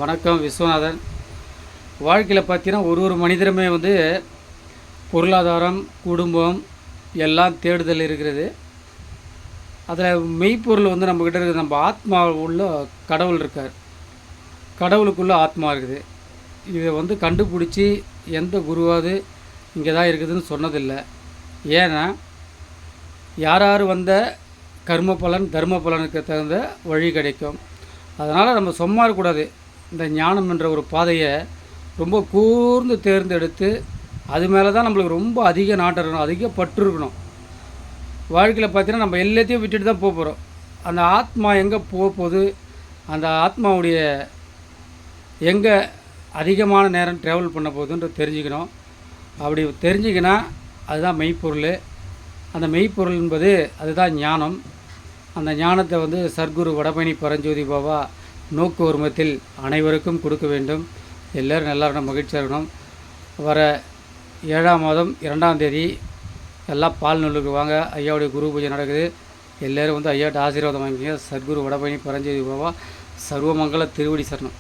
வணக்கம் விஸ்வநாதன். வாழ்க்கையில் பார்த்தீங்கன்னா ஒரு மனிதருமே பொருளாதாரம், குடும்பம் எல்லாம் தேடுதல் இருக்கிறது. அதில் மெய்ப்பொருள் நம்மக்கிட்ட இருக்குது. நம்ம ஆத்மா உள்ள கடவுள் இருக்கார். கடவுளுக்குள்ளே ஆத்மா இருக்குது. இதை கண்டுபிடிச்சி எந்த குருவாவது இங்கே தான் இருக்குதுன்னு சொன்னதில்லை. ஏன்னா யார் யார் வந்த கர்ம பலன் தர்ம பலனுக்கு தகுந்த வழி கிடைக்கும். அதனால் நம்ம சும்மா இருக்கக்கூடாது. இந்த ஞானம் என்ற ஒரு பாதையை ரொம்ப கூர்ந்து தேர்ந்தெடுத்து அது மேலே தான் நம்மளுக்கு ரொம்ப அதிக நாட்டம் இருக்கணும், அதிக பற்று இருக்கணும். வாழ்க்கையில் பார்த்தீங்கன்னா நம்ம எல்லாத்தையும் விட்டுட்டு தான் போகிறோம். அந்த ஆத்மா எங்கே போகுது, அந்த ஆத்மாவுடைய எங்கே அதிகமான நேரம் ட்ராவல் பண்ண போகுதுன்ற தெரிஞ்சுக்கணும். அப்படி தெரிஞ்சிக்கினா அதுதான் மெய்ப்பொருள். அந்த மெய்ப்பொருள் என்பது அதுதான் ஞானம். அந்த ஞானத்தை சர்க்குரு வடபழனி பரஞ்சோதி பாபா நோக்கு உருவத்தில் அனைவருக்கும் கொடுக்க வேண்டும். எல்லோரும் நல்லா மகிழ்ச்சியாக இருக்கணும். வர 7ஆம் மாதம் 2ஆம் தேதி எல்லாம் பால்நல்லூருக்கு வாங்க. ஐயாவுடைய குரு பூஜை நடக்குது. எல்லோரும் ஐயாட்ட ஆசீர்வாதம் வாங்கிங்க. சர்க்குரு வடபழனி பரஞ்சோதி பாபா சர்வமங்கல திருவடி சரணம்.